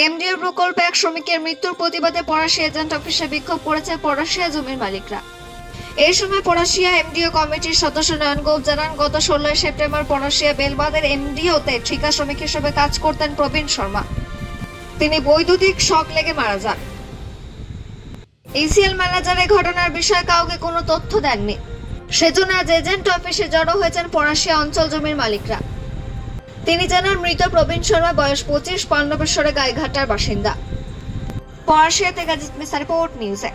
MDA প্রকল্পে এক শ্রমিকের মৃত্যুর প্রতিবাদে পলাশিয়া এজেন্ট অফিসে বিক্ষোভ করেছে পলাশিয়া জমির মালিকরা। এই সময় পলাশিয়া এমডিও কমিটির সদস্য নয়ন গোপ জানান, গত 16 সেপ্টেম্বর পলাশিয়া বেলবাদের এমডিওতে ঠিকা শ্রমিক হিসেবে কাজ করতেন প্রবীণ শর্মা। তিনি বৈদ্যুতিক শক লেগে মারা যান। ইসিএল ম্যানেজার এই ঘটনার বিষয়ে কাউকে কোনো তথ্য দেননি। সেজন্য আজ এজেন্ট অফিসে জড়ো হয়েছেন পলাশিয়া অঞ্চল জমির মালিকরা। তিনি জানান, মৃত প্রবীণ শর্মা বয়স 25, পাণ্ডবেশ্বরে গাইঘাটার বাসিন্দা। পলাশিয়া থেকে গাজীত মিসা রিপোর্ট নিউজে।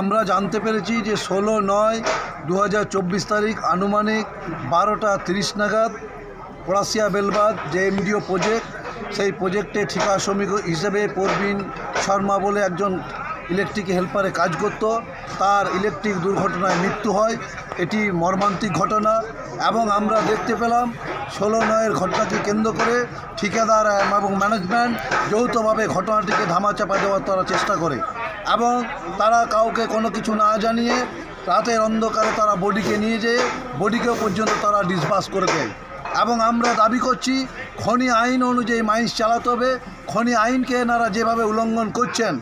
আমরা জানতে পেরেছি যে 16/9/2024 তারিখ আনুমানিক 12টা 30 নাগাদ পলাশিয়া বেলবাদ যে এমডিও প্রজেক্ট, সেই প্রজেক্টে ঠিকা শ্রমিক হিসেবে প্রবীণ শর্মা বলে একজন ইলেকট্রিক হেল্পারে কাজ করত। তার ইলেকট্রিক দুর্ঘটনায় মৃত্যু হয়। এটি মর্মান্তিক ঘটনা এবং আমরা দেখতে পেলাম 16/9 ঘটনাকে কেন্দ্র করে ঠিকাদার এবং ম্যানেজমেন্ট যৌথভাবে ঘটনাটিকে ধামাচাপা দেওয়ার তারা চেষ্টা করে এবং তারা কাউকে কোনো কিছু না জানিয়ে রাতের অন্ধকারে তারা বডিকে নিয়ে যেয়ে বডিকেও পর্যন্ত তারা ডিসবাস করে দেয়। এবং আমরা দাবি করছি খনি আইন অনুযায়ী মাইন্স চালাতে হবে। খনি আইনকে এনারা যেভাবে উল্লঙ্ঘন করছেন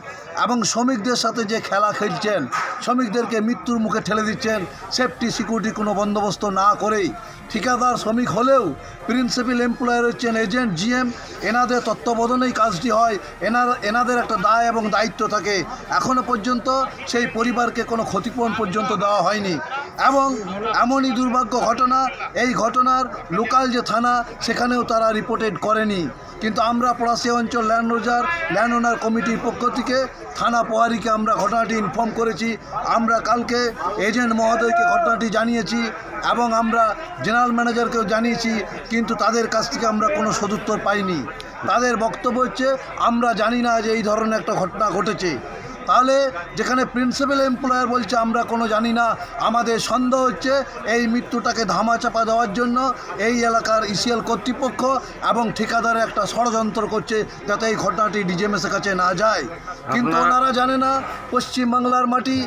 এবং শ্রমিকদের সাথে যে খেলা খেলছেন, শ্রমিকদেরকে মৃত্যুর মুখে ঠেলে দিচ্ছেন, সেফটি সিকিউরিটি কোনো বন্দোবস্ত না করেই ঠিকাদার শ্রমিক হলেও প্রিন্সিপাল এমপ্লয়ার হচ্ছেন এজেন্ট জিএম, এনাদের তত্ত্বাবধানেই কাজটি হয়। এনাদের একটা দায় এবং দায়িত্ব থাকে। এখনও পর্যন্ত সেই পরিবারকে কোনো ক্ষতিপূরণ পর্যন্ত দেওয়া হয়নি এবং এমনই দুর্ভাগ্য ঘটনা, এই ঘটনার লোকাল যে থানা সেখানেও তারা রিপোর্টেড করেনি। কিন্তু আমরা পলাশিয়া অঞ্চল ল্যান্ড ওনার কমিটির পক্ষ থেকে থানা প্রহরীকে আমরা ঘটনাটি ইনফর্ম করেছি। আমরা কালকে এজেন্ট মহোদয়কে ঘটনাটি জানিয়েছি এবং আমরা জেনারেল ম্যানেজারকেও জানিয়েছি, কিন্তু তাদের কাছ থেকে আমরা কোনো সদুত্তর পাইনি। তাদের বক্তব্য হচ্ছে আমরা জানি না যে এই ধরনের একটা ঘটনা ঘটেছে। তাহলে যেখানে প্রিন্সিপাল এমপ্লয়ার বলছে আমরা কোনো জানি না, আমাদের সন্দেহ হচ্ছে এই মৃত্যুটাকে ধামাচাপা দেওয়ার জন্য এই এলাকার ইসিএল কর্তৃপক্ষ এবং ঠিকাদারে একটা ষড়যন্ত্র করছে যাতে এই ঘটনাটি ডিজিএমএসের কাছে না যায়। কিন্তু ওনারা জানে না পশ্চিমবাংলার মাটি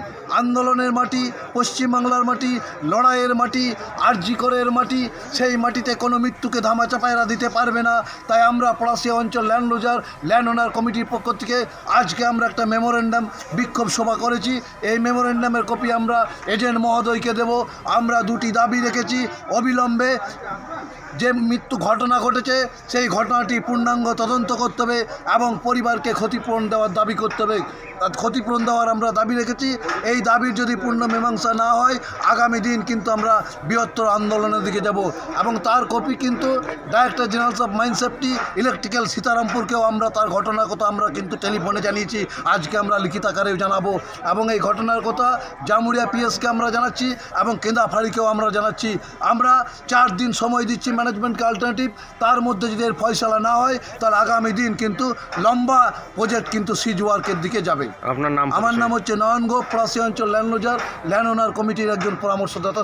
আন্দোলনের মাটি, পশ্চিমবাংলার মাটি লড়াইয়ের মাটি, আরজি করের মাটি, সেই মাটিতে কোনো মৃত্যুকে ধামাচাপা এরা দিতে পারবে না। তাই আমরা পলাশিয়া অঞ্চল ল্যান্ড ওনার কমিটির পক্ষ থেকে আজকে আমরা একটা মেমোরেন্ডাম বিক্ষোভ সভা করেছি। এই মেমোরেন্ডামের কপি আমরা এজেন্ট মহোদয়কে দেব। আমরা দুটি দাবি রেখেছি, অবিলম্বে যে মৃত্যু ঘটনা ঘটেছে সেই ঘটনাটি পূর্ণাঙ্গ তদন্ত করতে হবে এবং পরিবারকে ক্ষতিপূরণ দেওয়ার দাবি করতে হবে। ক্ষতিপূরণ দেওয়ার আমরা দাবি রেখেছি। এই দাবির যদি পূর্ণ মীমাংসা না হয় আগামী দিন কিন্তু আমরা বৃহত্তর আন্দোলনের দিকে যাব এবং তার কপি কিন্তু director general of mine safety electrical সীতারামপুরকেও আমরা তার ঘটনার কথা আমরা কিন্তু টেলিফোনে জানিয়েছি। আজকে আমরা লিখিত আকারেও জানাবো এবং এই ঘটনার কথা জামুরিয়া পিএসকে আমরা জানাচ্ছি এবং কেন্দা ফাঁড়িকেও আমরা জানাচ্ছি। আমরা 4 দিন সময় দিচ্ছি ম্যানেজমেন্টকে অল্টারনেটিভ। তার মধ্যে যদি এর ফয়সালা না হয় তাহলে আগামী দিন কিন্তু লম্বা প্রজেক্ট কিন্তু সিজ ওয়ার্কের দিকে যাবে। আপনার নাম? আমার নাম হচ্ছে নয়ন গোপ, পলাশিয়া অঞ্চল ল্যান্ড ওনার কমিটির একজন পরামর্শদাতা।